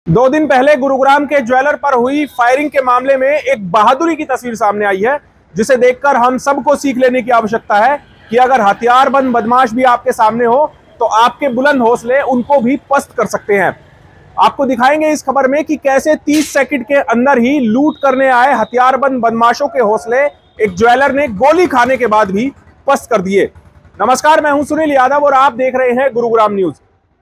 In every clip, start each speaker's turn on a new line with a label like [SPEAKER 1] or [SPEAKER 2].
[SPEAKER 1] दो दिन पहले गुरुग्राम के ज्वेलर पर हुई फायरिंग के मामले में एक बहादुरी की तस्वीर सामने आई है, जिसे देखकर हम सबको सीख लेने की आवश्यकता है कि अगर हथियारबंद बदमाश भी आपके सामने हो तो आपके बुलंद हौसले उनको भी पस्त कर सकते हैं। आपको दिखाएंगे इस खबर में कि कैसे 30 सेकंड के अंदर ही लूट करने आए हथियारबंद बदमाशों के हौसले एक ज्वेलर ने गोली खाने के बाद भी पस्त कर दिए। नमस्कार, मैं हूं सुनील यादव और आप देख रहे हैं गुरुग्राम न्यूज।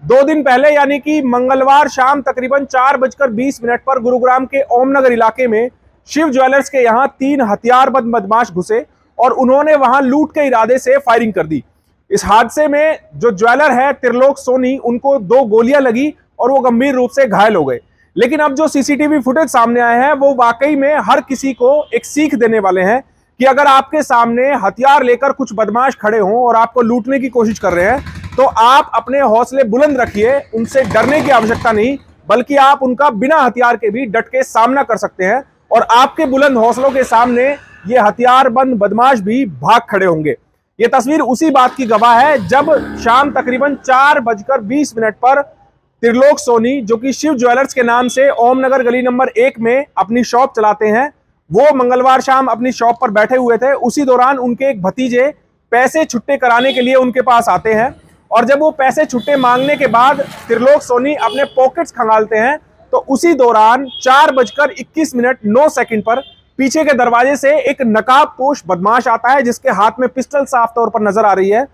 [SPEAKER 1] दो दिन पहले यानी कि मंगलवार शाम तकरीबन 4:20 पर गुरुग्राम के ओमनगर इलाके में शिव ज्वेलर्स के यहां 3 हथियारबंद बदमाश घुसे और उन्होंने वहां लूट के इरादे से फायरिंग कर दी। इस हादसे में जो ज्वेलर है त्रिलोक सोनी, उनको 2 गोलियां लगी और वो गंभीर रूप से घायल हो गए। लेकिन अब जो सीसीटीवी फुटेज सामने आए हैं वो वाकई में हर किसी को एक सीख देने वाले हैं कि अगर आपके सामने हथियार लेकर कुछ बदमाश खड़े हों और आपको लूटने की कोशिश कर रहे हैं तो आप अपने हौसले बुलंद रखिए। उनसे डरने की आवश्यकता नहीं, बल्कि आप उनका बिना हथियार के भी डट के सामना कर सकते हैं और आपके बुलंद हौसलों के सामने ये हथियारबंद बदमाश भी भाग खड़े होंगे। ये तस्वीर उसी बात की गवाह है जब शाम तकरीबन 4:20 पर त्रिलोक सोनी, जो कि शिव ज्वेलर्स के नाम से ओमनगर गली नंबर 1 में अपनी शॉप चलाते हैं, वो मंगलवार शाम अपनी शॉप पर बैठे हुए थे। उसी दौरान उनके एक भतीजे पैसे छुट्टे कराने के लिए उनके पास आते हैं और जब वो पैसे छुट्टे मांगने के बाद त्रिलोक सोनी अपने पॉकेट्स खंगालते हैं तो उसी दौरान 4:21 पर पीछे के दरवाजे से एक नकाबपोश बदमाश आता है जिसके हाथ में पिस्टल साफ तौर पर नजर आ रही है।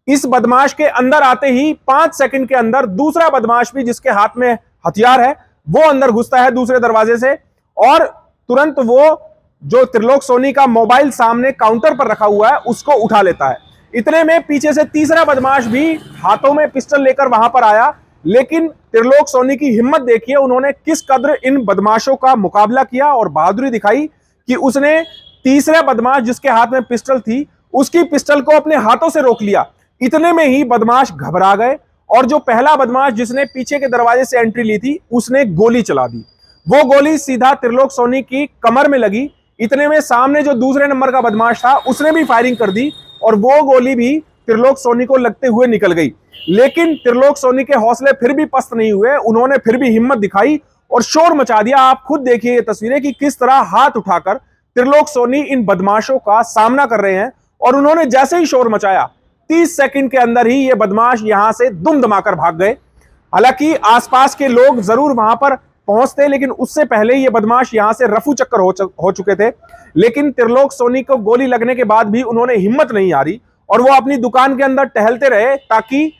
[SPEAKER 1] इस बदमाश के अंदर आते ही 5 सेकंड के अंदर दूसरा बदमाश भी जिसके हाथ में हथियार है वो अंदर घुसता है दूसरे दरवाजे से और तुरंत वो जो त्रिलोक सोनी का मोबाइल सामने काउंटर पर रखा हुआ है उसको उठा लेता है। इतने में पीछे से तीसरा बदमाश भी हाथों में पिस्टल लेकर वहां पर आया, लेकिन त्रिलोक सोनी की हिम्मत देखिए, उन्होंने किस कद्र इन बदमाशों का मुकाबला किया और बहादुरी दिखाई कि उसने तीसरा बदमाश जिसके हाथ में पिस्टल थी उसकी पिस्टल को अपने हाथों से रोक लिया। इतने में ही बदमाश घबरा गए और जो पहला बदमाश जिसने पीछे के दरवाजे से एंट्री ली थी उसने गोली चला दी। वो गोली सीधा त्रिलोक सोनी की कमर में लगी। इतने में सामने जो दूसरे नंबर का बदमाश था उसने भी फायरिंग कर दी और वो गोली भी त्रिलोक सोनी को लगते हुए निकल गई। लेकिन त्रिलोक सोनी के हौसले फिर भी पस्त नहीं हुए, उन्होंने फिर भी हिम्मत दिखाई और शोर मचा दिया। आप खुद देखिए ये तस्वीरें कि किस तरह हाथ उठाकर त्रिलोक सोनी इन बदमाशों का सामना कर रहे हैं और उन्होंने जैसे ही शोर मचाया 30 सेकंड के अंदर ही ये बदमाश यहां से दुम दमाकर भाग गए। हालांकि आसपास के लोग जरूर वहां पर पहुंचते, लेकिन उससे पहले ये बदमाश यहां से रफू चक्कर हो चुके थे। लेकिन त्रिलोक सोनी को गोली लगने के बाद भी उन्होंने हिम्मत नहीं हारी और वो अपनी दुकान के अंदर टहलते रहे ताकि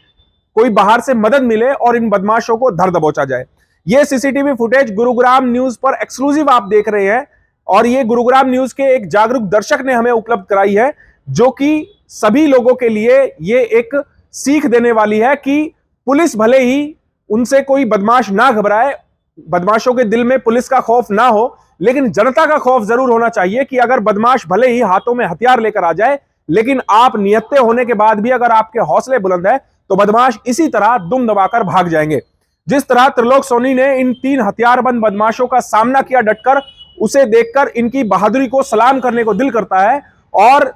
[SPEAKER 1] कोई बाहर से मदद मिले और इन बदमाशों को धर दबोचा जाए। ये सीसीटीवी फुटेज गुरुग्राम न्यूज पर एक्सक्लूसिव आप देख रहे हैं और ये गुरुग्राम न्यूज के एक जागरूक दर्शक ने हमें उपलब्ध कराई है, जो कि सभी लोगों के लिए ये एक सीख देने वाली है कि पुलिस भले ही उनसे कोई बदमाश ना घबराए, बदमाशों के दिल में पुलिस का खौफ ना हो, लेकिन जनता का खौफ जरूर होना चाहिए कि अगर बदमाश भले ही हाथों में हथियार लेकर आ जाए, लेकिन आप नियत्ते होने के बाद भी अगर आपके हौसले बुलंद है तो बदमाश इसी तरह दुम दबाकर भाग जाएंगे। जिस तरह त्रिलोक सोनी ने इन 3 हथियारबंद बदमाशों का सामना किया डटकर, उसे देखकर इनकी बहादुरी को सलाम करने को दिल करता है। और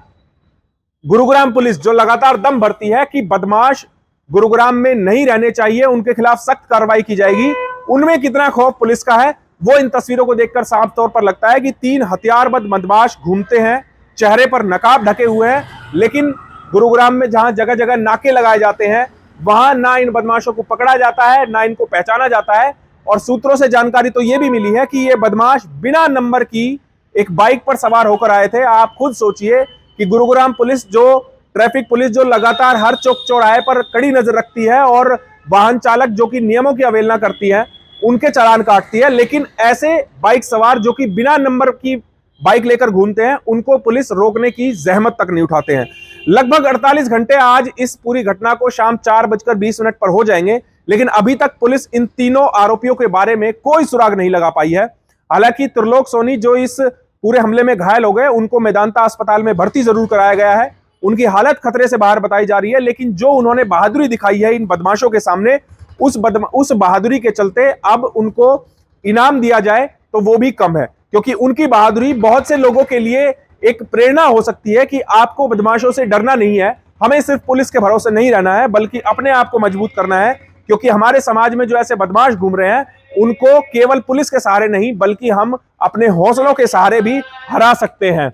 [SPEAKER 1] गुरुग्राम पुलिस जो लगातार दम भरती है कि बदमाश गुरुग्राम में नहीं रहने चाहिए, उनके खिलाफ सख्त कार्रवाई की जाएगी, उनमें कितना खौफ पुलिस का है वो इन तस्वीरों को देखकर साफ तौर पर लगता है कि 3 हथियारबंद बदमाश घूमते हैं, चेहरे पर नकाब ढके हुए हैं, लेकिन गुरुग्राम में जहां जगह जगह नाके लगाए जाते हैं वहां ना इन बदमाशों को पकड़ा जाता है ना इनको पहचाना जाता है। और सूत्रों से जानकारी तो ये भी मिली है कि ये बदमाश बिना नंबर की एक बाइक पर सवार होकर आए थे। आप खुद सोचिए कि गुरुग्राम पुलिस, जो ट्रैफिक पुलिस जो लगातार हर चौक चौराहे पर कड़ी नजर रखती है और वाहन चालक जो कि नियमों की अवहेलना करती है उनके चालान काटती है, लेकिन ऐसे बाइक सवार जो कि बिना नंबर की बाइक लेकर घूमते हैं उनको पुलिस रोकने की जहमत तक नहीं उठाते हैं। लगभग 48 घंटे आज इस पूरी घटना को शाम 4:20 पर हो जाएंगे, लेकिन अभी तक पुलिस इन तीनों आरोपियों के बारे में कोई सुराग नहीं लगा पाई है। हालांकि त्रिलोक सोनी जो इस पूरे हमले में घायल हो गए उनको मेदांता अस्पताल में भर्ती जरूर कराया गया है, उनकी हालत खतरे से बाहर बताई जा रही है, लेकिन जो उन्होंने बहादुरी दिखाई है इन बदमाशों के सामने, उस बहादुरी के चलते अब उनको इनाम दिया जाए तो वो भी कम है, क्योंकि उनकी बहादुरी बहुत से लोगों के लिए एक प्रेरणा हो सकती है कि आपको बदमाशों से डरना नहीं है, हमें सिर्फ पुलिस के भरोसे नहीं रहना है, बल्कि अपने आप को मजबूत करना है, क्योंकि हमारे समाज में जो ऐसे बदमाश घूम रहे हैं उनको केवल पुलिस के सहारे नहीं बल्कि हम अपने हौसलों के सहारे भी हरा सकते हैं।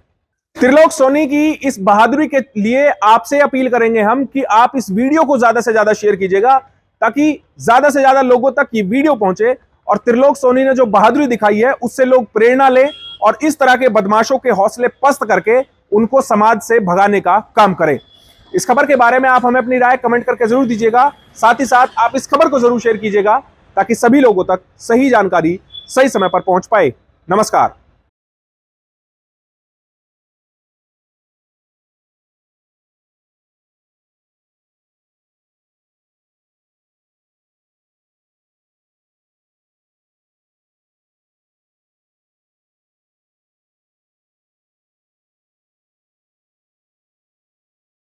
[SPEAKER 1] त्रिलोक सोनी की इस बहादुरी के लिए आपसे अपील करेंगे हम कि आप इस वीडियो को ज्यादा से ज्यादा शेयर कीजिएगा, ताकि ज्यादा से ज्यादा लोगों तक ये वीडियो पहुंचे और त्रिलोक सोनी ने जो बहादुरी दिखाई है उससे लोग प्रेरणा लें और इस तरह के बदमाशों के हौसले पस्त करके उनको समाज से भगाने का काम करें। इस खबर के बारे में आप हमें अपनी राय कमेंट करके जरूर दीजिएगा। साथ ही साथ आप इस खबर को जरूर शेयर कीजिएगा ताकि सभी लोगों तक सही जानकारी सही समय पर पहुंच पाए। नमस्कार।